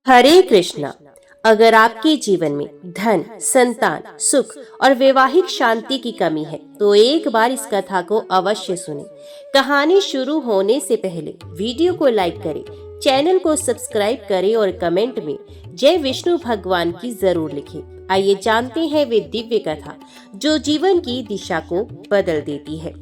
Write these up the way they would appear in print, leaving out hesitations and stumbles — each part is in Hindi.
हरे कृष्णा। अगर आपके जीवन में धन, संतान, सुख और वैवाहिक शांति की कमी है तो एक बार इस कथा को अवश्य सुनें। कहानी शुरू होने से पहले वीडियो को लाइक करें, चैनल को सब्सक्राइब करें और कमेंट में जय विष्णु भगवान की जरूर लिखें। आइए जानते हैं वे दिव्य कथा जो जीवन की दिशा को बदल देती है।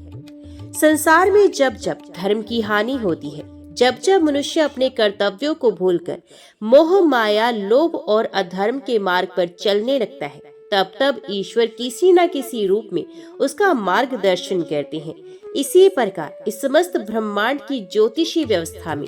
संसार में जब जब धर्म की हानि होती है, जब जब मनुष्य अपने कर्तव्यों को भूलकर मोह माया लोभ और अधर्म के मार्ग पर चलने लगता है, तब तब ईश्वर किसी न किसी रूप में उसका मार्गदर्शन करते हैं। इसी प्रकार इस समस्त ब्रह्मांड की ज्योतिषी व्यवस्था में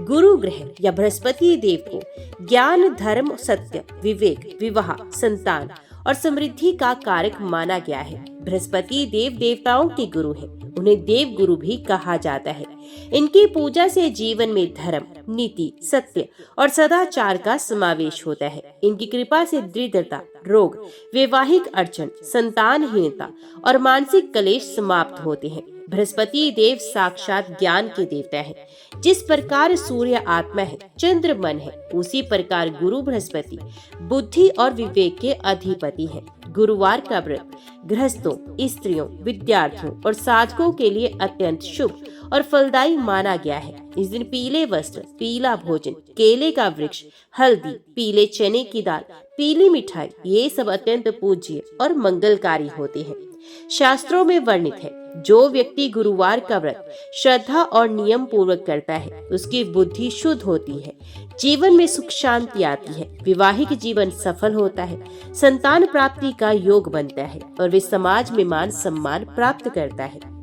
गुरु ग्रह या बृहस्पति देव को ज्ञान, धर्म, सत्य, विवेक, विवाह, संतान और समृद्धि का कारक माना गया है। बृहस्पति देव देवताओं के गुरु हैं, उन्हें देव गुरु भी कहा जाता है। इनकी पूजा से जीवन में धर्म, नीति, सत्य और सदाचार का समावेश होता है। इनकी कृपा से दरिद्रता, रोग, वैवाहिक अड़चन, संतानहीनता और मानसिक कलेश समाप्त होते हैं। बृहस्पति देव साक्षात ज्ञान के देवता है। जिस प्रकार सूर्य आत्मा है, चंद्र मन है, उसी प्रकार गुरु बृहस्पति बुद्धि और विवेक के अधिपति है। गुरुवार का व्रत गृहस्थों, स्त्रियों, विद्यार्थियों और साधकों के लिए अत्यंत शुभ और फलदायी माना गया है। इस दिन पीले वस्त्र, पीला भोजन, केले का वृक्ष, हल्दी, पीले चने की दाल, पीली मिठाई, ये सब अत्यंत पूज्य और मंगलकारी होते हैं। शास्त्रों में वर्णित है, जो व्यक्ति गुरुवार का व्रत श्रद्धा और नियम पूर्वक करता है, उसकी बुद्धि शुद्ध होती है, जीवन में सुख शांति आती है, वैवाहिक जीवन सफल होता है, संतान प्राप्ति का योग बनता है और वे समाज में मान सम्मान प्राप्त करता है।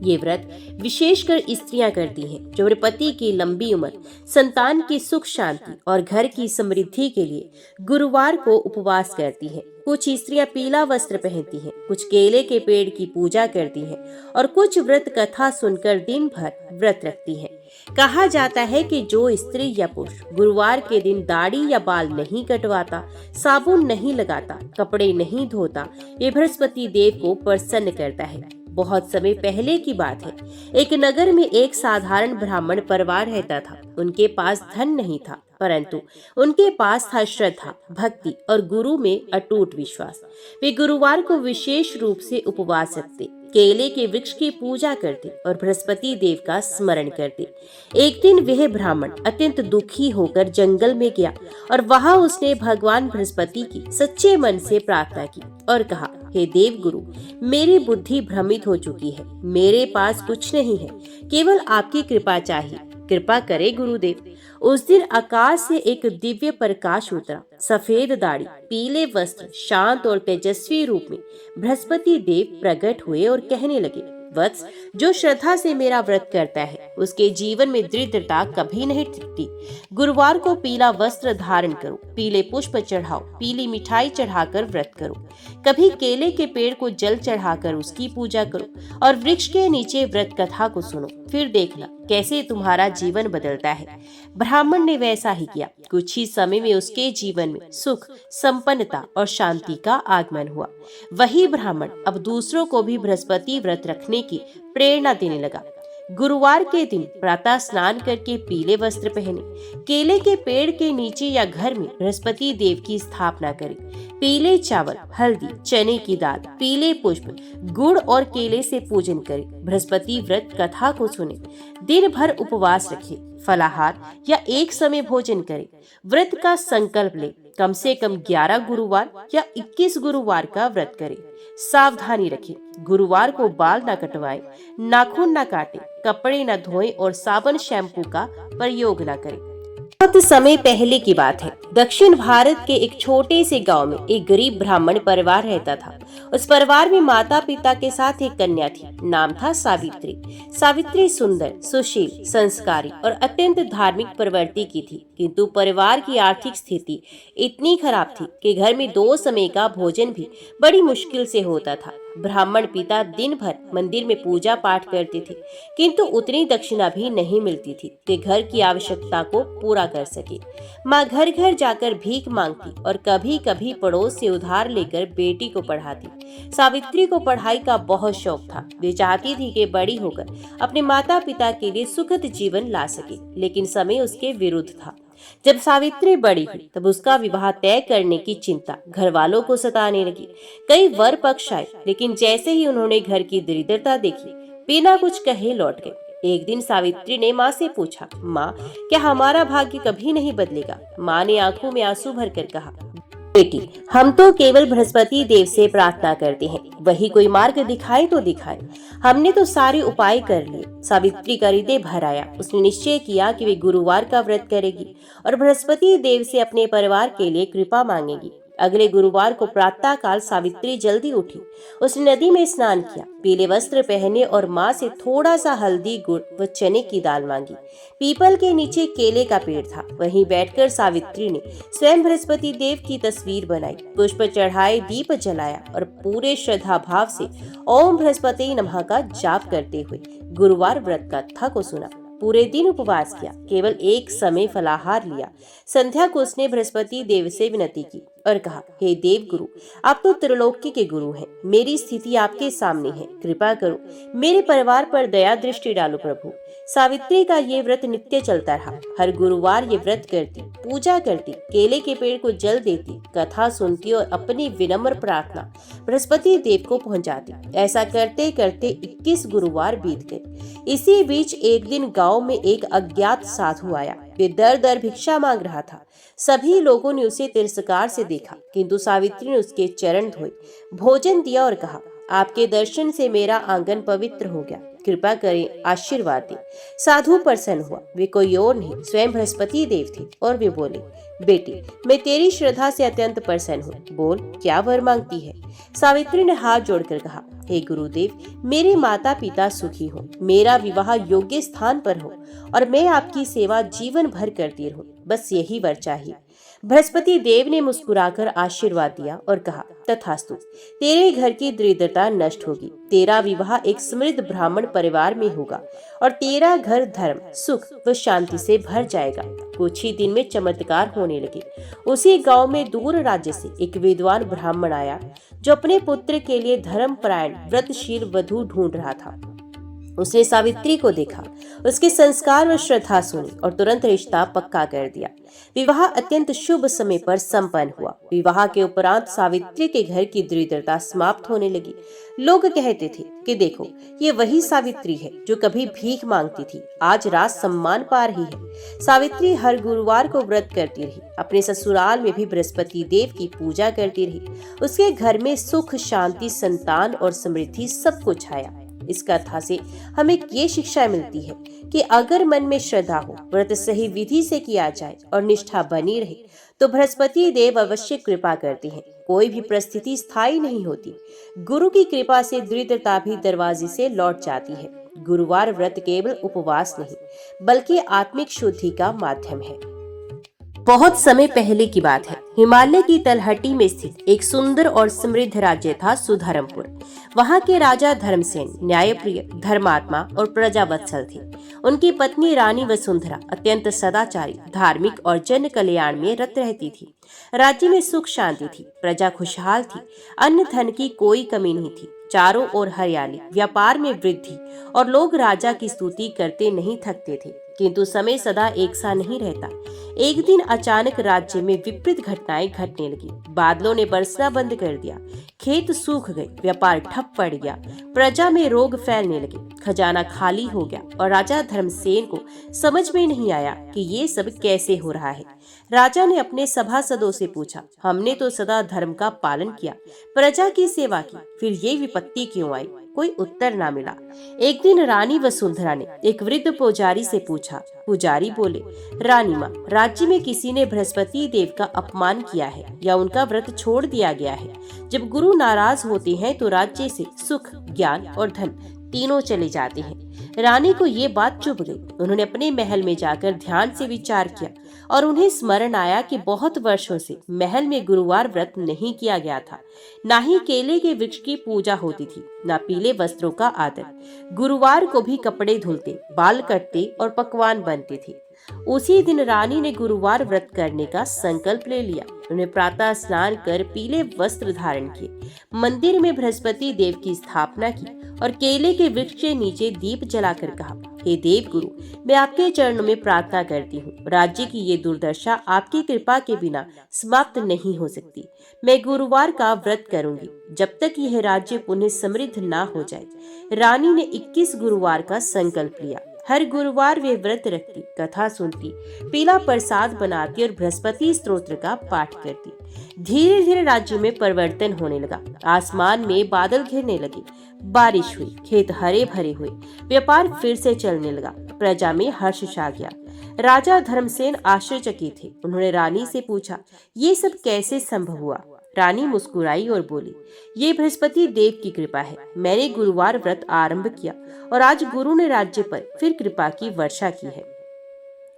ये व्रत विशेषकर स्त्रियां करती हैं, जो अपने पति की लंबी उम्र, संतान की सुख शांति और घर की समृद्धि के लिए गुरुवार को उपवास करती हैं। कुछ स्त्रियां पीला वस्त्र पहनती हैं, कुछ केले के पेड़ की पूजा करती हैं और कुछ व्रत कथा सुनकर दिन भर व्रत रखती हैं। कहा जाता है कि जो स्त्री या पुरुष गुरुवार के दिन दाढ़ी या बाल नहीं कटवाता, साबुन नहीं लगाता, कपड़े नहीं धोता, ये बृहस्पति देव को प्रसन्न करता है। बहुत समय पहले की बात है, एक नगर में एक साधारण ब्राह्मण परिवार रहता था। उनके पास धन नहीं था, परंतु उनके पास था श्रद्धा, भक्ति और गुरु में अटूट विश्वास। वे गुरुवार को विशेष रूप से उपवास रखते, केले के वृक्ष की पूजा करते और बृहस्पति देव का स्मरण करते। एक दिन वह ब्राह्मण अत्यंत दुखी होकर जंगल में गया और वहां उसने भगवान बृहस्पति की सच्चे मन से प्रार्थना की और कहा, हे देव गुरु, मेरी बुद्धि भ्रमित हो चुकी है, मेरे पास कुछ नहीं है, केवल आपकी कृपा चाहिए, कृपा करे गुरुदेव। उस दिन आकाश से एक दिव्य प्रकाश उतरा। सफेद दाढ़ी, पीले वस्त्र, शांत और तेजस्वी रूप में बृहस्पति देव प्रकट हुए और कहने लगे, वत्स, जो श्रद्धा से मेरा व्रत करता है उसके जीवन में दरिद्रता कभी नहीं टिकती। गुरुवार को पीला वस्त्र धारण करो, पीले पुष्प चढ़ाओ, पीली मिठाई चढ़ाकर व्रत करो, कभी केले के पेड़ को जल चढ़ाकर उसकी पूजा करो और वृक्ष के नीचे व्रत कथा को सुनो, फिर देखना कैसे तुम्हारा जीवन बदलता है। ब्राह्मण ने वैसा ही किया। कुछ ही समय में उसके जीवन में सुख, संपन्नता और शांति का आगमन हुआ। वही ब्राह्मण अब दूसरों को भी बृहस्पति व्रत रखने की प्रेरणा देने लगा। गुरुवार के दिन प्रातः स्नान करके पीले वस्त्र पहने, केले के पेड़ के नीचे या घर में बृहस्पति देव की स्थापना करें, पीले चावल, हल्दी, चने की दाल, पीले पुष्प, गुड़ और केले से पूजन करें, बृहस्पति व्रत कथा को सुने, दिन भर उपवास रखें, फलाहार या एक समय भोजन करें, व्रत का संकल्प ले, कम से कम 11 गुरुवार या 21 गुरुवार का व्रत करें। सावधानी रखें, गुरुवार को बाल न कटवाएं, नाखून न काटें, कपड़े न धोएं और साबुन शैम्पू का प्रयोग न करें। बहुत समय पहले की बात है, दक्षिण भारत के एक छोटे से गांव में एक गरीब ब्राह्मण परिवार रहता था। उस परिवार में माता पिता के साथ एक कन्या थी, नाम था सावित्री। सावित्री सुंदर, सुशील, संस्कारी और अत्यंत धार्मिक प्रवृत्ति की थी, किंतु परिवार की आर्थिक स्थिति इतनी खराब थी कि घर में 2 समय का भोजन भी बड़ी मुश्किल से होता था। ब्राह्मण पिता दिन भर मंदिर में पूजा पाठ करते थे, किंतु उतनी दक्षिणा भी नहीं मिलती थी कि घर की आवश्यकता को पूरा कर सके। माँ घर घर जाकर भीख मांगती और कभी कभी पड़ोस से उधार लेकर बेटी को पढ़ाती। सावित्री को पढ़ाई का बहुत शौक था। वे चाहती थी कि बड़ी होकर अपने माता पिता के लिए सुखद जीवन ला सके, लेकिन समय उसके विरुद्ध था। जब सावित्री बड़ी हुई तब उसका विवाह तय करने की चिंता घर वालों को सताने लगी। कई वर पक्ष आए, लेकिन जैसे ही उन्होंने घर की दरिद्रता देखी, बिना कुछ कहे लौट गए। एक दिन सावित्री ने माँ से पूछा, माँ, क्या हमारा भाग्य कभी नहीं बदलेगा? माँ ने आंखों में आंसू भरकर कहा, बेटी, हम तो केवल बृहस्पति देव से प्रार्थना करते हैं, वही कोई मार्ग दिखाए तो दिखाए। हमने तो सारे उपाय कर लिए। सावित्री का हृदय भर आया। उसने निश्चय किया कि वे गुरुवार का व्रत करेगी और बृहस्पति देव से अपने परिवार के लिए कृपा मांगेगी। अगले गुरुवार को प्रातः काल सावित्री जल्दी उठी। उसने नदी में स्नान किया, पीले वस्त्र पहने और माँ से थोड़ा सा हल्दी, गुड़ व चने की दाल मांगी। पीपल के नीचे केले का पेड़ था, वहीं बैठकर सावित्री ने स्वयं बृहस्पति देव की तस्वीर बनाई, पुष्प चढ़ाए, दीप जलाया और पूरे श्रद्धा भाव से ओम बृहस्पति नमः का जाप करते हुए गुरुवार व्रत कथा को सुना। पूरे दिन उपवास किया, केवल एक समय फलाहार लिया। संध्या को उसने बृहस्पति देव से विनती की और कहा, हे देव गुरु, आप तो त्रिलोकी के गुरु हैं। मेरी स्थिति आपके सामने है, कृपा करो, मेरे परिवार पर दया दृष्टि डालो प्रभु। सावित्री का ये व्रत नित्य चलता रहा। हर गुरुवार ये व्रत करती, पूजा करती, केले के पेड़ को जल देती, कथा सुनती और अपनी विनम्र प्रार्थना बृहस्पति देव को पहुंचाती। ऐसा करते करते 21 गुरुवार बीत गए। इसी बीच एक दिन गांव में एक अज्ञात साधु आया। वे दर दर भिक्षा मांग रहा था। सभी लोगों ने उसे तिरस्कार से देखा, किंतु सावित्री ने उसके चरण धोए, भोजन दिया और कहा, आपके दर्शन से मेरा आंगन पवित्र हो गया, कृपा करें, आशीर्वाद दें। साधु प्रसन्न हुआ। वे कोई और नहीं, स्वयं बृहस्पति देव थे और वे बोले, बेटी, मैं तेरी श्रद्धा से अत्यंत प्रसन्न हूँ, बोल क्या वर मांगती है? सावित्री ने हाथ जोड़कर कहा, हे गुरुदेव, मेरे माता पिता सुखी हो, मेरा विवाह योग्य स्थान पर हो और मैं आपकी सेवा जीवन भर करती रहूं, बस यही वर चाहिए। बृहस्पति देव ने मुस्कुराकर आशीर्वाद दिया और कहा, तथास्तु, तेरे घर की दरिद्रता नष्ट होगी, तेरा विवाह एक समृद्ध ब्राह्मण परिवार में होगा और तेरा घर धर्म, सुख व शांति से भर जाएगा। कुछ ही दिन में चमत्कार होने लगे। उसी गांव में दूर राज्य से एक विद्वान ब्राह्मण आया, जो अपने पुत्र के लिए धर्मपरायण व्रतशील वधू ढूंढ रहा था। उसने सावित्री को देखा, उसके संस्कार व श्रद्धा सुनी और तुरंत रिश्ता पक्का कर दिया। विवाह अत्यंत शुभ समय पर संपन्न हुआ। विवाह के उपरांत सावित्री के घर की दरिद्रता समाप्त होने लगी। लोग कहते थे कि देखो, ये वही सावित्री है जो कभी भीख मांगती थी, आज राज सम्मान पा रही है। सावित्री हर गुरुवार को व्रत करती रही, अपने ससुराल में भी बृहस्पति देव की पूजा करती रही। उसके घर में सुख, शांति, संतान और समृद्धि सब कुछ आया। इस कथा से हमें ये शिक्षा मिलती है कि अगर मन में श्रद्धा हो, व्रत सही विधि से किया जाए और निष्ठा बनी रहे, तो बृहस्पति देव अवश्य कृपा करते हैं। कोई भी परिस्थिति स्थायी नहीं होती। गुरु की कृपा से दरिद्रता भी दरवाजे से लौट जाती है। गुरुवार व्रत केवल उपवास नहीं, बल्कि आत्मिक शुद्धि का माध्यम है। बहुत समय पहले की बात है। हिमालय की तलहटी में स्थित एक सुंदर और समृद्ध राज्य था सुधर्मपुर। वहाँ के राजा धर्मसेन न्यायप्रिय, धर्मात्मा और प्रजावत्सल थे। उनकी पत्नी रानी वसुंधरा अत्यंत सदाचारी, धार्मिक और जन कल्याण में रत रहती थी। राज्य में सुख शांति थी, प्रजा खुशहाल थी, अन्न धन की कोई कमी नहीं थी। चारों ओर हरियाली, व्यापार में वृद्धि और लोग राजा की स्तुति करते नहीं थकते थे। किंतु समय सदा एक सा नहीं रहता। एक दिन अचानक राज्य में विपरीत घटनाएं घटने लगी। बादलों ने बरसना बंद कर दिया, खेत सूख गए, व्यापार ठप पड़ गया, प्रजा में रोग फैलने लगे, खजाना खाली हो गया और राजा धर्मसेन को समझ में नहीं आया कि ये सब कैसे हो रहा है। राजा ने अपने सभासदों से पूछा, हमने तो सदा धर्म का पालन किया, प्रजा की सेवा की, फिर ये विपत्ति क्यों आई? कोई उत्तर ना मिला। एक दिन रानी वसुंधरा ने एक वृद्ध पुजारी से पूछा। पुजारी बोले, रानी माँ, राज्य में किसी ने बृहस्पति देव का अपमान किया है या उनका व्रत छोड़ दिया गया है। जब गुरु नाराज होते हैं तो राज्य से सुख, ज्ञान और धन तीनों चले जाते हैं। रानी को ये बात चुभ गई। उन्होंने अपने महल में जाकर ध्यान से विचार किया और उन्हें स्मरण आया कि बहुत वर्षों से महल में गुरुवार व्रत नहीं किया गया था। ना ही केले के वृक्ष की पूजा होती थी, ना पीले वस्त्रों का आदर। गुरुवार को भी कपड़े धुलते, बाल कटते और पकवान बनते थे। उसी दिन रानी ने गुरुवार व्रत करने का संकल्प ले लिया। उन्हें प्रातः स्नान कर पीले वस्त्र धारण किए, मंदिर में बृहस्पति देव की स्थापना की और केले के वृक्ष के नीचे दीप जलाकर कहा, हे देव गुरु, मैं आपके चरणों में प्रार्थना करती हूँ। राज्य की ये दुर्दशा आपकी कृपा के बिना समाप्त नहीं हो सकती। मैं गुरुवार का व्रत करूंगी जब तक यह राज्य पुनः समृद्ध ना हो जाए। रानी ने 21 गुरुवार का संकल्प लिया। हर गुरुवार वे व्रत रखती, कथा सुनती, पीला प्रसाद बनाती और बृहस्पति स्तोत्र का पाठ करती। धीरे धीरे राज्य में परिवर्तन होने लगा। आसमान में बादल घिरने लगे, बारिश हुई, खेत हरे भरे हुए, व्यापार फिर से चलने लगा, प्रजा में हर्ष छा गया। राजा धर्मसेन आश्चर्यचकित थे। उन्होंने रानी से पूछा, ये सब कैसे संभव हुआ? रानी मुस्कुराई और बोली, ये बृहस्पति देव की कृपा है। मैंने गुरुवार व्रत आरंभ किया और आज गुरु ने राज्य पर फिर कृपा की वर्षा की है।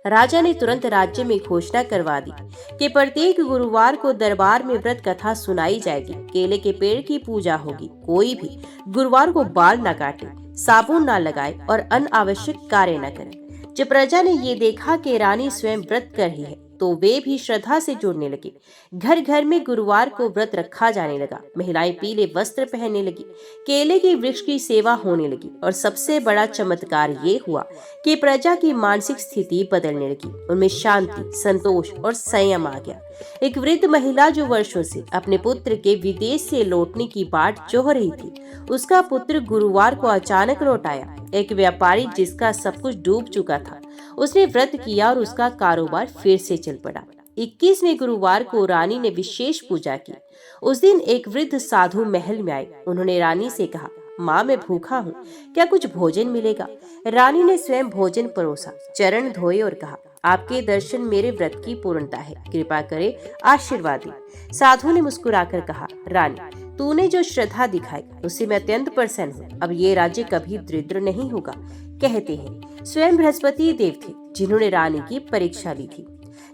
राजा ने तुरंत राज्य में घोषणा करवा दी कि प्रत्येक गुरुवार को दरबार में व्रत कथा सुनाई जाएगी, केले के पेड़ की पूजा होगी, कोई भी गुरुवार को बाल न काटे, साबुन न लगाए और अनावश्यक कार्य न करे। जब प्रजा ने ये देखा कि रानी स्वयं व्रत कर रही है तो वे भी श्रद्धा से जुड़ने लगे। घर घर में गुरुवार को व्रत रखा जाने लगा। महिलाएं पीले वस्त्र पहनने लगी, केले के वृक्ष की सेवा होने लगी और सबसे बड़ा चमत्कार ये हुआ कि प्रजा की मानसिक स्थिति बदलने लगी। उनमें शांति, संतोष और संयम आ गया। एक वृद्ध महिला जो वर्षों से अपने पुत्र के विदेश से लौटने की बाट जोह रही थी, उसका पुत्र गुरुवार को अचानक लौट आया। एक व्यापारी जिसका सब कुछ डूब चुका था, उसने व्रत किया और उसका कारोबार फिर से चल पड़ा। 21वें गुरुवार को रानी ने विशेष पूजा की। उस दिन एक वृद्ध साधु महल में आए। उन्होंने रानी से कहा, माँ, मैं भूखा हूँ, क्या कुछ भोजन मिलेगा? रानी ने स्वयं भोजन परोसा, चरण धोए और कहा, आपके दर्शन मेरे व्रत की पूर्णता है, कृपा करे आशीर्वाद दें। साधु ने मुस्कुराकर कहा, रानी, तूने जो श्रद्धा दिखाई उससे मैं अत्यंत प्रसन्न हूँ। अब ये राज्य कभी दरिद्र नहीं होगा। कहते हैं स्वयं बृहस्पति देव थे जिन्होंने रानी की परीक्षा ली थी।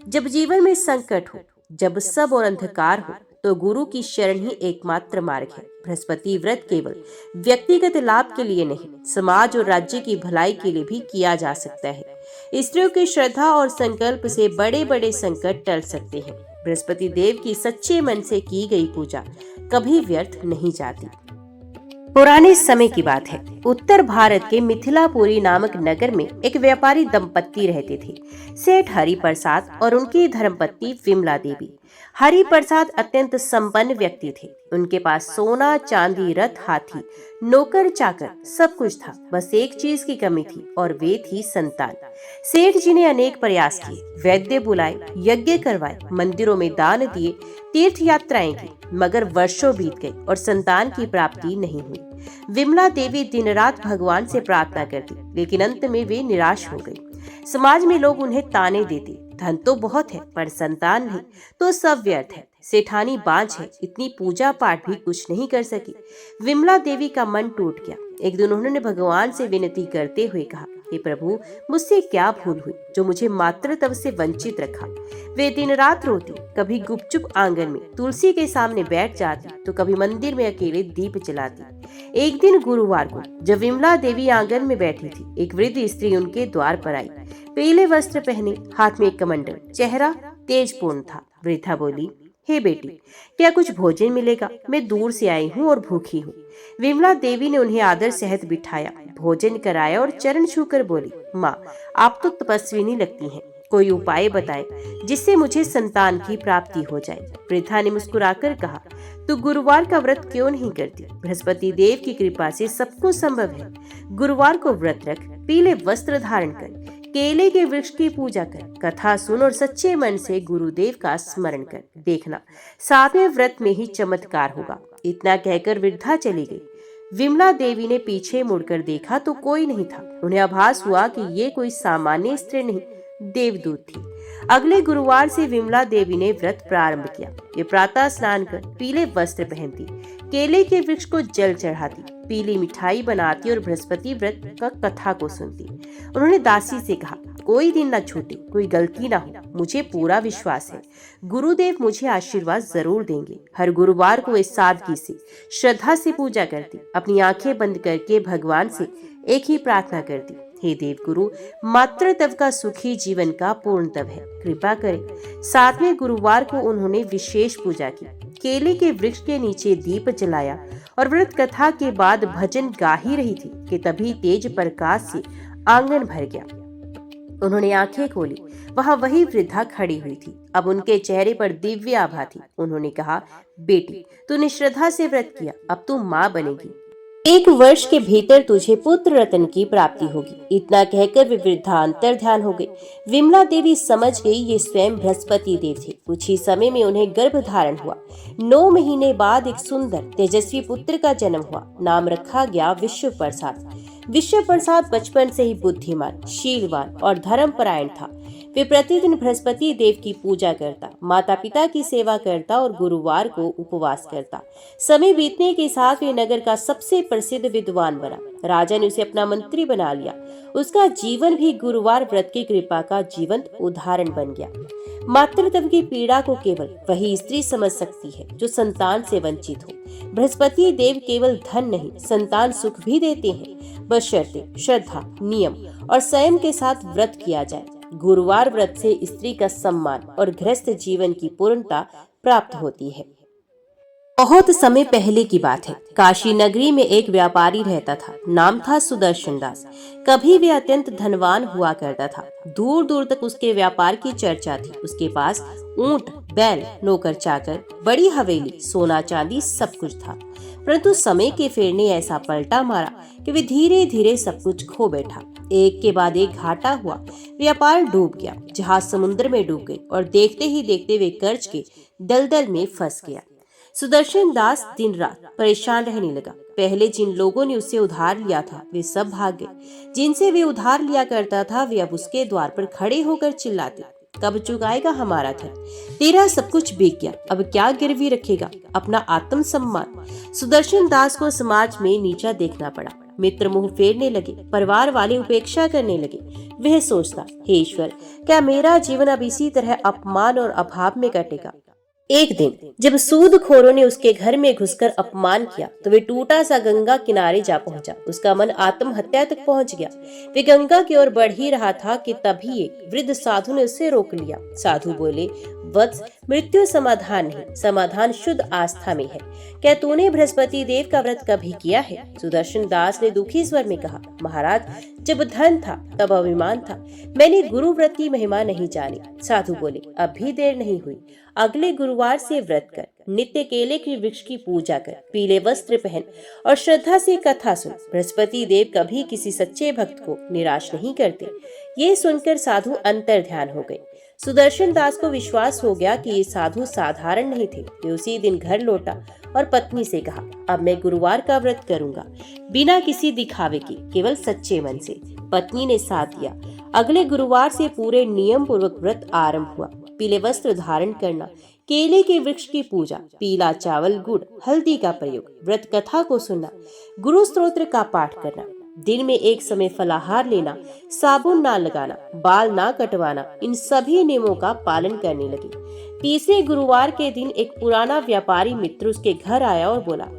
जब जीवन में संकट हो, जब सब और अंधकार हो, तो गुरु की शरण ही एकमात्र मार्ग है। बृहस्पति व्रत केवल व्यक्तिगत लाभ के लिए नहीं, समाज और राज्य की भलाई के लिए भी किया जा सकता है। स्त्रियों की श्रद्धा और संकल्प से बड़े बड़े संकट टल सकते हैं। बृहस्पति देव की सच्चे मन से की गई पूजा कभी व्यर्थ नहीं जाती। पुराने समय की बात है। उत्तर भारत के मिथिलापुरी नामक नगर में एक व्यापारी दंपत्ति रहते थे, सेठ हरि प्रसाद और उनकी धर्मपत्नी विमला देवी। हरि प्रसाद अत्यंत संपन्न व्यक्ति थे। उनके पास सोना, चांदी, रथ, हाथी, नौकर चाकर सब कुछ था। बस एक चीज की कमी थी और वे थी संतान। सेठ जी ने अनेक प्रयास किए, वैद्य बुलाए, यज्ञ करवाए, मंदिरों में दान दिए, तीर्थ यात्राएं की, मगर वर्षों बीत गए और संतान की प्राप्ति नहीं हुई। विमला देवी दिन रात भगवान से प्रार्थना करती, लेकिन अंत में वे निराश हो गई। समाज में लोग उन्हें ताने देते, धन तो बहुत है पर संतान नहीं तो सब व्यर्थ है, सेठानी बांझ है, इतनी पूजा पाठ भी कुछ नहीं कर सकी। विमला देवी का मन टूट गया। एक दिन उन्होंने भगवान से विनती करते हुए कहा, हे प्रभु, मुझसे क्या भूल हुई जो मुझे मातृत्व से वंचित रखा? वे दिन रात रोती, कभी गुपचुप आंगन में तुलसी के सामने बैठ जाती तो कभी मंदिर में अकेले दीप जलाती। एक दिन गुरुवार को जब विमला देवी आंगन में बैठी थी, एक वृद्ध स्त्री उनके द्वार पर आई। पीले वस्त्र पहने, हाथ में एक कमंडल, चेहरा तेजपूर्ण था। वृद्धा बोली, हे बेटी, क्या कुछ भोजन मिलेगा? मैं दूर से आई हूँ और भूखी हूँ। विमला देवी ने उन्हें आदर सहित बिठाया, भोजन कराया और चरण छूकर बोली, माँ, आप तो तपस्विनी लगती हैं, कोई उपाय बताएं जिससे मुझे संतान की प्राप्ति हो जाए। वृद्धा ने मुस्कुराकर कहा, तू गुरुवार का व्रत क्यों नहीं करती? बृहस्पति देव की कृपा से सब कुछ संभव है। गुरुवार को व्रत रख, पीले वस्त्र धारण कर, केले के वृक्ष की पूजा कर, कथा सुन और सच्चे मन से गुरुदेव का स्मरण कर, देखना 7वें व्रत में ही चमत्कार होगा। इतना कहकर वृद्धा चली गई। विमला देवी ने पीछे मुड़कर देखा तो कोई नहीं था। उन्हें आभास हुआ कि ये कोई सामान्य स्त्री नहीं, देवदूत थी। अगले गुरुवार से विमला देवी ने व्रत प्रारंभ किया। ये प्रातः स्नान कर पीले वस्त्र पहनती, केले के वृक्ष को जल चढ़ाती, पीली मिठाई बनाती और बृहस्पति व्रत का कथा को सुनती। उन्होंने दासी से कहा, कोई दिन न छूटे, कोई गलती ना हो, मुझे पूरा विश्वास है गुरुदेव मुझे आशीर्वाद जरूर देंगे। हर गुरुवार को इस सादगी से, श्रद्धा से पूजा करती, अपनी आंखें बंद करके भगवान से एक ही प्रार्थना करती, हे देवगुरु, मातृत्व का सुखी जीवन का पूर्णतव है, कृपा करें। 7वें गुरुवार को उन्होंने विशेष पूजा की, केले के वृक्ष के नीचे दीप जलाया और व्रत कथा के बाद भजन गा ही रही थी कि तभी तेज प्रकाश से आंगन भर गया। उन्होंने आंखें खोली, वहां वही वृद्धा खड़ी हुई थी। अब उनके चेहरे पर दिव्य आभा थी। उन्होंने कहा, बेटी, तूने श्रद्धा से व्रत किया, अब तू माँ बनेगी। 1 वर्ष के भीतर तुझे पुत्र रत्न की प्राप्ति होगी। इतना कहकर वे वृद्धा अंतर ध्यान हो गई। विमला देवी समझ गई ये स्वयं बृहस्पति देव थे। कुछ ही समय में उन्हें गर्भ धारण हुआ। 9 महीने बाद एक सुंदर तेजस्वी पुत्र का जन्म हुआ। नाम रखा गया विश्व प्रसाद। विश्व प्रसाद बचपन से ही बुद्धिमान, शीलवान और धर्मपरायण था। वे प्रतिदिन बृहस्पति देव की पूजा करता, माता पिता की सेवा करता और गुरुवार को उपवास करता। समय बीतने के साथ वे नगर का सबसे प्रसिद्ध विद्वान बना। राजा ने उसे अपना मंत्री बना लिया। उसका जीवन भी गुरुवार व्रत की कृपा का जीवंत उदाहरण बन गया। मातृत्व की पीड़ा को केवल वही स्त्री समझ सकती है जो संतान से वंचित हो। बृहस्पति देव केवल धन नहीं, संतान सुख भी देते हैं, बशर्ते श्रद्धा, नियम और संयम के साथ व्रत किया जाए। गुरुवार व्रत से स्त्री का सम्मान और गृहस्थ जीवन की पूर्णता प्राप्त होती है। बहुत समय पहले की बात है। काशी नगरी में एक व्यापारी रहता था। नाम था सुदर्शन दास। कभी वे अत्यंत धनवान हुआ करता था। दूर दूर तक उसके व्यापार की चर्चा थी। उसके पास ऊंट, बैल, नौकर चाकर, बड़ी हवेली, सोना चांदी सब कुछ था। परंतु समय के फेर ने ऐसा पलटा मारा कि वे धीरे धीरे सब कुछ खो बैठा। एक के बाद एक घाटा हुआ। व्यापार डूब गया, जहाज समुद्र में डूब गई और देखते ही देखते वे कर्ज के दलदल में फंस गया। सुदर्शन दास दिन रात परेशान रहने लगा। पहले जिन लोगों ने उससे उधार लिया था वे सब भाग गए। जिनसे वे उधार लिया करता था वे अब उसके द्वार पर खड़े होकर चिल्लाते, कब चुकाएगा हमारा धन? तेरा सब कुछ बिक गया, अब क्या गिरवी रखेगा? अपना आत्म सम्मान। सुदर्शन दास को समाज में नीचा देखना पड़ा। मित्र मुंह फेरने लगे, परिवार वाले उपेक्षा करने लगे। वह सोचता, हे ईश्वर, क्या मेरा जीवन अब इसी तरह अपमान और अभाव में कटेगा? एक दिन जब सूदखोरों ने उसके घर में घुसकर अपमान किया तो वे टूटा सा गंगा किनारे जा पहुंचा। उसका मन आत्महत्या तक पहुंच गया। वे गंगा की ओर बढ़ ही रहा था कि तभी एक वृद्ध साधु ने उसे रोक लिया। साधु बोले, वत्स, मृत्यु समाधान नहीं, समाधान शुद्ध आस्था में है। क्या तूने बृहस्पति देव का व्रत कभी किया है? सुदर्शन दास ने दुखी स्वर में कहा, महाराज, जब धन था तब अभिमान था, मैंने गुरु व्रत की महिमा नहीं जानी। साधु बोले, अब भी देर नहीं हुई, अगले गुरुवार से व्रत कर, नित्य केले के वृक्ष की पूजा कर, पीले वस्त्र पहन और श्रद्धा से कथा सुन। बृहस्पति देव कभी किसी सच्चे भक्त को निराश नहीं करते। ये सुनकर साधु अंतर ध्यान हो गए। सुदर्शन दास को विश्वास हो गया कि ये साधु साधारण नहीं थे। वे उसी दिन घर लौटा और पत्नी से कहा, अब मैं गुरुवार का व्रत करूंगा, बिना किसी दिखावे के, केवल सच्चे मन से। पत्नी ने साथ दिया। अगले गुरुवार से पूरे नियम पूर्वक व्रत आरंभ हुआ। पीले वस्त्र धारण करना, केले के वृक्ष की पूजा, पीला चावल, गुड़, हल्दी का प्रयोग, व्रत कथा को सुनना, गुरु स्तोत्र का पाठ करना, दिन में एक समय फलाहार लेना, साबुन ना लगाना, बाल ना कटवाना, इन सभी नियमों का पालन करने लगे। तीसरे गुरुवार के दिन एक पुराना व्यापारी मित्र उसके घर आया और बोला,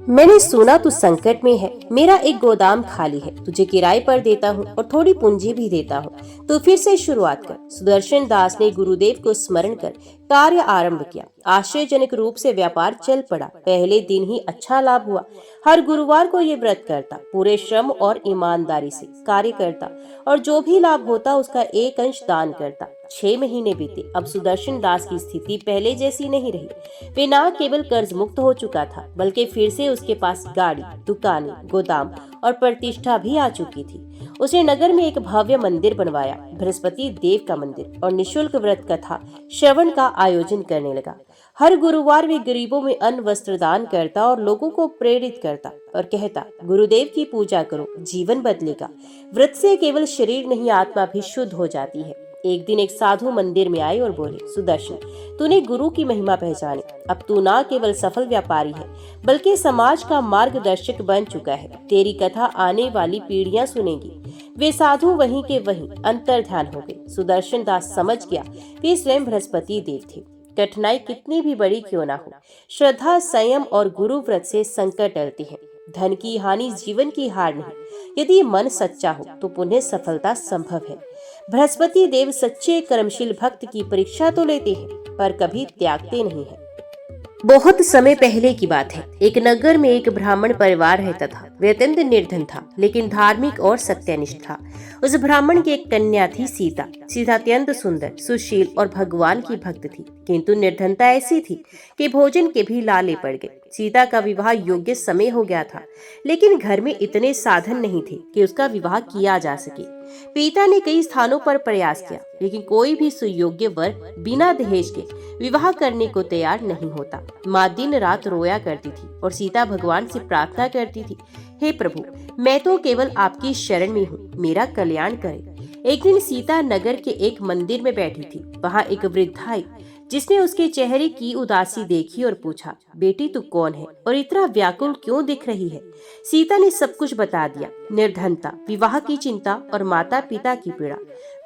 मैंने सुना तू संकट में है, मेरा एक गोदाम खाली है, तुझे किराए पर देता हूँ और थोड़ी पूंजी भी देता हूँ, तो फिर से शुरुआत कर। सुदर्शन दास ने गुरुदेव को स्मरण कर कार्य आरंभ किया। आश्चर्यजनक रूप से व्यापार चल पड़ा। पहले दिन ही अच्छा लाभ हुआ। हर गुरुवार को ये व्रत करता, पूरे श्रम और ईमानदारी से कार्य करता और जो भी लाभ होता उसका एक अंश दान करता। 6 महीने बीते। अब सुदर्शन दास की स्थिति पहले जैसी नहीं रही। वे न केवल कर्ज मुक्त हो चुका था, बल्कि फिर से उसके पास गाड़ी, दुकानें, गोदाम और प्रतिष्ठा भी आ चुकी थी। उसने नगर में एक भव्य मंदिर बनवाया, बृहस्पति देव का मंदिर, और निशुल्क व्रत कथा श्रवण का आयोजन करने लगा। हर गुरुवार वे गरीबों में अन्न वस्त्र दान करता और लोगों को प्रेरित करता और कहता, गुरुदेव की पूजा करो, जीवन बदलेगा। व्रत से केवल शरीर नहीं, आत्मा भी शुद्ध हो जाती है। एक दिन एक साधु मंदिर में आए और बोले, सुदर्शन, तूने गुरु की महिमा पहचानी। अब तू न केवल सफल व्यापारी है, बल्कि समाज का मार्गदर्शक बन चुका है। तेरी कथा आने वाली पीढ़ियां सुनेगी। वे साधु वहीं के वहीं अंतर ध्यान हो गए। सुदर्शन दास समझ गया वे स्वयं बृहस्पति देव थे। कठिनाई कितनी भी बड़ी क्यों ना हो, श्रद्धा, संयम और गुरु व्रत से संकट टलते हैं। धन की हानि जीवन की हार नहीं। यदि मन सच्चा हो तो पुनः सफलता संभव है। बृहस्पति देव सच्चे कर्मशील भक्त की परीक्षा तो लेते हैं, पर कभी त्यागते नहीं हैं। बहुत समय पहले की बात है। एक नगर में एक ब्राह्मण परिवार रहता था। वे अत्यंत निर्धन था, लेकिन धार्मिक और सत्यनिष्ठ था। उस ब्राह्मण की एक कन्या थी, सीता। सीता अत्यंत सुंदर, सुशील और भगवान की भक्त थी, किंतु निर्धनता ऐसी थी कि भोजन के भी लाले पड़ गए। सीता का विवाह योग्य समय हो गया था, लेकिन घर में इतने साधन नहीं थे कि उसका विवाह किया जा सके। पिता ने कई स्थानों पर प्रयास किया, लेकिन कोई भी सुयोग्य वर बिना दहेज के विवाह करने को तैयार नहीं होता। माँ दिन रात रोया करती थी और सीता भगवान से प्रार्थना करती थी, हे प्रभु, मैं तो केवल आपकी शरण में हूँ, मेरा कल्याण करें। एक दिन सीता नगर के एक मंदिर में बैठी थी। वहाँ एक वृद्धा आई, जिसने उसके चेहरे की उदासी देखी और पूछा, बेटी तू कौन है और इतना व्याकुल क्यों दिख रही है? सीता ने सब कुछ बता दिया, निर्धनता, विवाह की चिंता और माता पिता की पीड़ा।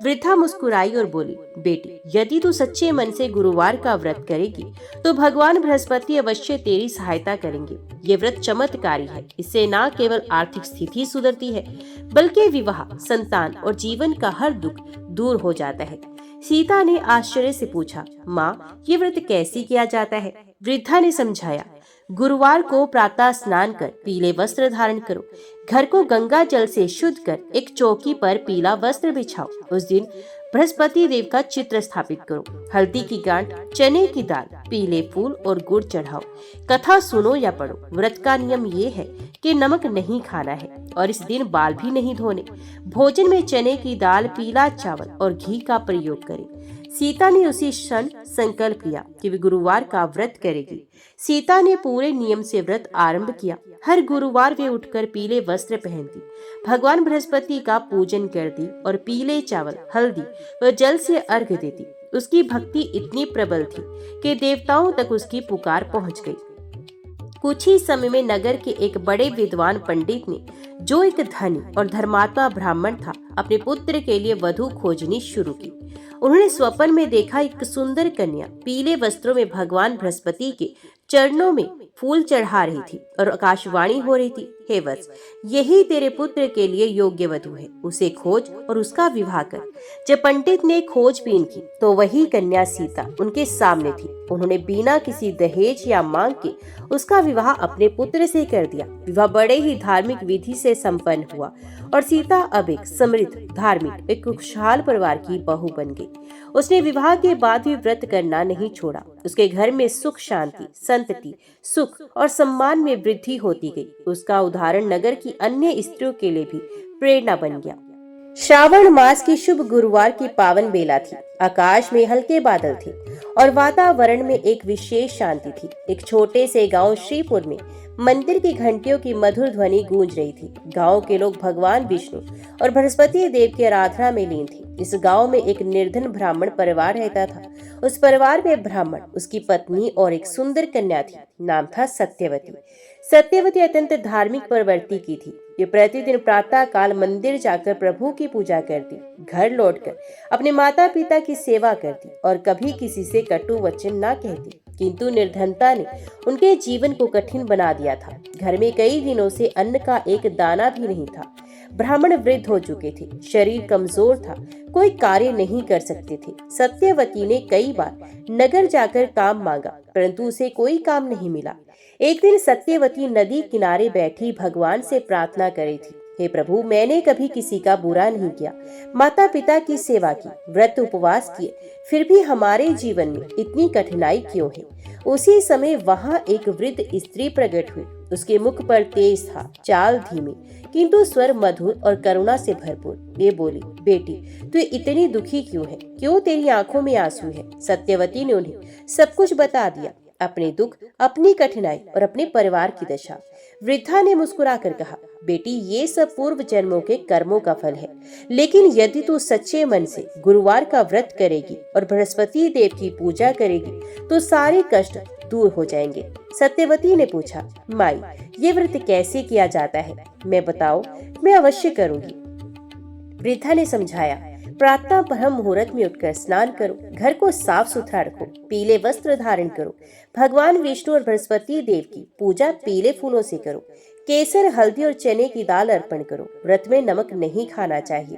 वृद्धा मुस्कुराई और बोली, बेटी, यदि तू सच्चे मन से गुरुवार का व्रत करेगी तो भगवान बृहस्पति अवश्य तेरी सहायता करेंगे। ये व्रत चमत्कारी है। इससे न केवल आर्थिक स्थिति सुधरती है, बल्कि विवाह, संतान और जीवन का हर दुख दूर हो जाता है। सीता ने आश्चर्य से पूछा, माँ, ये व्रत कैसे किया जाता है? वृद्धा ने समझाया, गुरुवार को प्रातः स्नान कर पीले वस्त्र धारण करो, घर को गंगा जल से शुद्ध कर एक चौकी पर पीला वस्त्र बिछाओ। उस दिन बृहस्पति देव का चित्र स्थापित करो, हल्दी की गांठ, चने की दाल, पीले फूल और गुड़ चढ़ाओ। कथा सुनो या पढ़ो। व्रत का नियम ये है कि नमक नहीं खाना है और इस दिन बाल भी नहीं धोने। भोजन में चने की दाल, पीला चावल और घी का प्रयोग करें। सीता ने उसी क्षण संकल्प लिया कि वे गुरुवार का व्रत करेगी। सीता ने पूरे नियम से व्रत आरंभ किया। हर गुरुवार वे उठकर पीले वस्त्र पहनती, भगवान बृहस्पति का पूजन करती और पीले चावल, हल्दी व जल से अर्घ्य देती। उसकी भक्ति इतनी प्रबल थी कि देवताओं तक उसकी पुकार पहुंच गई। कुछ ही समय में नगर के एक बड़े विद्वान पंडित ने, जो एक धनी और धर्मात्मा ब्राह्मण था, अपने पुत्र के लिए वधू खोजनी शुरू की। उन्होंने स्वप्न में देखा एक सुंदर कन्या पीले वस्त्रों में भगवान बृहस्पति के चरणों में फूल चढ़ा रही थी और आकाशवाणी हो रही थी, हे वत्स, यही तेरे पुत्र के लिए योग्य वधू है, उसे खोज और उसका विवाह कर। जब पंडित ने खोजबीन की तो वही कन्या सीता उनके सामने थी। उन्होंने बिना किसी दहेज या मांग के उसका विवाह अपने पुत्र से कर दिया। विवाह बड़े ही धार्मिक विधि से संपन्न हुआ और सीता अब एक समृद्ध, धार्मिक, एक खुशहाल परिवार की बहू बन गई। उसने विवाह के बाद भी व्रत करना नहीं छोड़ा। उसके घर में सुख, शांति, संतति, सुख और सम्मान में वृद्धि होती गई। उसका उदाहरण नगर की अन्य स्त्रियों के लिए भी प्रेरणा बन गया। श्रावण मास की शुभ गुरुवार की पावन बेला थी। आकाश में हल्के बादल थे और वातावरण में एक विशेष शांति थी। एक छोटे से गांव श्रीपुर में मंदिर की घंटियों की मधुर ध्वनि गूंज रही थी। गांव के लोग भगवान विष्णु और बृहस्पति देव की आराधना में लीन थे। इस गांव में एक निर्धन ब्राह्मण परिवार रहता था। उस परिवार में ब्राह्मण, उसकी पत्नी और एक सुंदर कन्या थी। नाम था सत्यवती। सत्यवती अत्यंत धार्मिक प्रवृत्ति की थी। ये प्रतिदिन प्रातः काल मंदिर जाकर प्रभु की पूजा करती, घर लौटकर अपने माता पिता की सेवा करती और कभी किसी से कटु वचन न कहती। किंतु निर्धनता ने उनके जीवन को कठिन बना दिया था। घर में कई दिनों से अन्न का एक दाना भी नहीं था। ब्राह्मण वृद्ध हो चुके थे, शरीर कमजोर था, कोई कार्य नहीं कर सकते थे। सत्यवती ने कई बार नगर जाकर काम मांगा, परंतु उसे कोई काम नहीं मिला। एक दिन सत्यवती नदी किनारे बैठी भगवान से प्रार्थना कर रही थी, हे प्रभु, मैंने कभी किसी का बुरा नहीं किया, माता पिता की सेवा की, व्रत उपवास किए, फिर भी हमारे जीवन में इतनी कठिनाई क्यों है? उसी समय वहाँ एक वृद्ध स्त्री प्रकट हुई। उसके मुख पर तेज था, चाल धीमी, किंतु स्वर मधुर और करुणा से भरपूर। ये बोली, बेटी, तू इतनी दुखी क्यों है? क्यों तेरी आंखों में आंसू है? सत्यवती ने उन्हें सब कुछ बता दिया, अपने दुख, अपनी कठिनाई और अपने परिवार की दशा। वृद्धा ने मुस्कुराकर कहा, बेटी, ये सब पूर्व जन्मों के कर्मों का फल है, लेकिन यदि तू सच्चे मन से गुरुवार का व्रत करेगी और बृहस्पति देव की पूजा करेगी तो सारे कष्ट दूर हो जाएंगे। सत्यवती ने पूछा, माई, ये व्रत कैसे किया जाता है? मैं बताओ, मैं अवश्य करूंगी। वृद्धा ने समझाया, प्रातः ब्रह्म मुहूर्त में उठकर स्नान करो, घर को साफ सुथरा रखो, पीले वस्त्र धारण करो, भगवान विष्णु और बृहस्पति देव की पूजा पीले फूलों से करो, केसर, हल्दी और चने की दाल अर्पण करो। व्रत में नमक नहीं खाना चाहिए।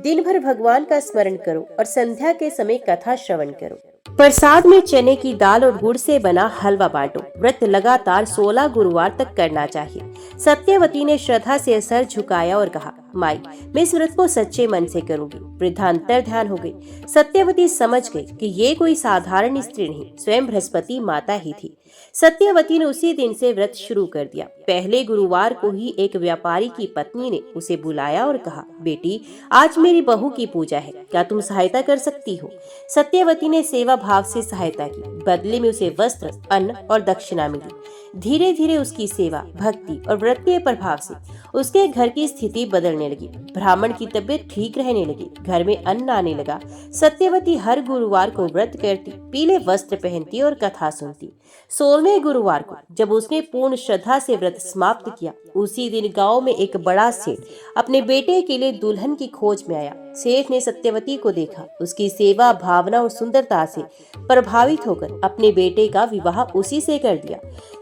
दिन भर भगवान का स्मरण करो और संध्या के समय कथा श्रवण करो। प्रसाद में चने की दाल और गुड़ से बना हलवा बांटो। व्रत लगातार 16 गुरुवार तक करना चाहिए। सत्यवती ने श्रद्धा से सर झुकाया और कहा, माई, मैं इस व्रत को सच्चे मन से करूंगी। वृद्धा अंतर ध्यान हो गई। सत्यवती समझ गई कि ये कोई साधारण स्त्री नहीं, स्वयं बृहस्पति माता ही थी। सत्यवती ने उसी दिन से व्रत शुरू कर दिया। पहले गुरुवार को ही एक व्यापारी की पत्नी ने उसे बुलाया और कहा, बेटी, आज मेरी बहू की पूजा है, क्या तुम सहायता कर सकती हो? सत्यवती ने सेवा भाव से सहायता की। बदले में उसे वस्त्र, अन्न और दक्षिणा मिली। धीरे धीरे उसकी सेवा, भक्ति और व्रत के प्रभाव से उसके घर की स्थिति बदलने लगी। ब्राह्मण की तबीयत ठीक रहने लगी। घर में अन्न आने लगा। सत्यवती हर गुरुवार को व्रत करती, पीले वस्त्र पहनती और कथा सुनती। 16वें गुरुवार को जब उसने पूर्ण श्रद्धा से व्रत समाप्त किया, उसी दिन गांव में एक बड़ा सेठ अपने बेटे के लिए दुल्हन की खोज में आया। सेठ ने सत्यवती को देखा। उसकी सेवा भावना और सुंदरता से प्रभावित होकर अपने बेटे का विवाह उसी से कर दिया।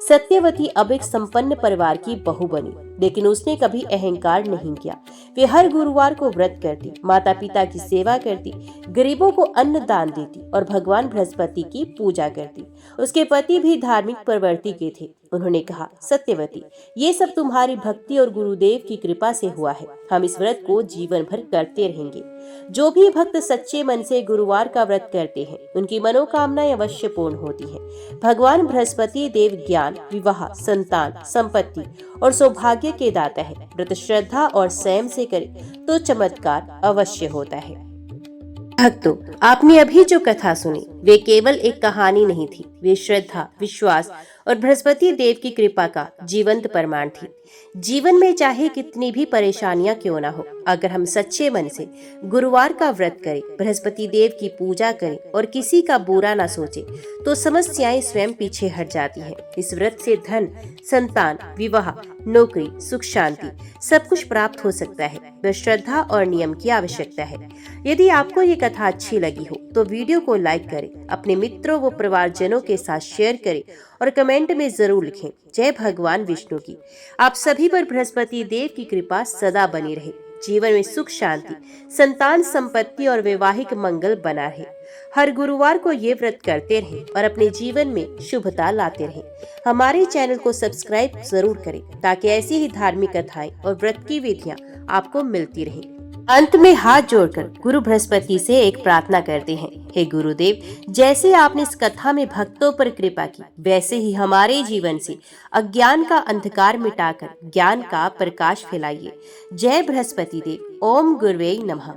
सत्यवती अब एक संपन्न परिवार की बहू बनी, लेकिन उसने कभी अहंकार नहीं किया। वे हर गुरुवार को व्रत करती, माता पिता की सेवा करती, गरीबों को अन्न दान देती और भगवान बृहस्पति की पूजा करती। उसके पति भी धार्मिक प्रवृत्ति के थे। उन्होंने कहा, सत्यवती, ये सब तुम्हारी भक्ति और गुरुदेव की कृपा से हुआ है। हम इस व्रत को जीवन भर करते रहेंगे। जो भी भक्त सच्चे मन से गुरुवार का व्रत करते हैं, उनकी मनोकामनाएं अवश्य पूर्ण होती हैं। भगवान बृहस्पति देव ज्ञान, विवाह, संतान, संपत्ति और सौभाग्य के दाता है। व्रत श्रद्धा और संयम से करें तो चमत्कार अवश्य होता है। भक्तों, आपने अभी जो कथा सुनी वे केवल एक कहानी नहीं थी। वे श्रद्धा, विश्वास और बृहस्पति देव की कृपा का जीवंत प्रमाण थी। जीवन में चाहे कितनी भी परेशानियां क्यों ना हो, अगर हम सच्चे मन से गुरुवार का व्रत करें, बृहस्पति देव की पूजा करें और किसी का बुरा ना सोचे, तो समस्याएं स्वयं पीछे हट जाती हैं। इस व्रत से धन, संतान, विवाह, नौकरी, सुख, शांति सब कुछ प्राप्त हो सकता है। बस श्रद्धा और नियम की आवश्यकता है। यदि आपको ये कथा अच्छी लगी हो तो वीडियो को लाइक करें, अपने मित्रों व परिवारजनों के साथ शेयर करें और कमेंट में जरूर लिखें, जय भगवान विष्णु की। आप सभी पर बृहस्पति देव की कृपा सदा बनी रहे। जीवन में सुख, शांति, संतान, संपत्ति और वैवाहिक मंगल बना रहे। हर गुरुवार को ये व्रत करते रहें और अपने जीवन में शुभता लाते रहें। हमारे चैनल को सब्सक्राइब जरूर करें ताकि ऐसी ही धार्मिक कथाएं और व्रत की विधियां आपको मिलती रहें। अंत में हाथ जोड़कर गुरु बृहस्पति से एक प्रार्थना करते हैं, हे गुरुदेव, जैसे आपने इस कथा में भक्तों पर कृपा की, वैसे ही हमारे जीवन से अज्ञान का अंधकार मिटाकर ज्ञान का प्रकाश फैलाइए। जय बृहस्पति देव। ओम गुरुवे नमः।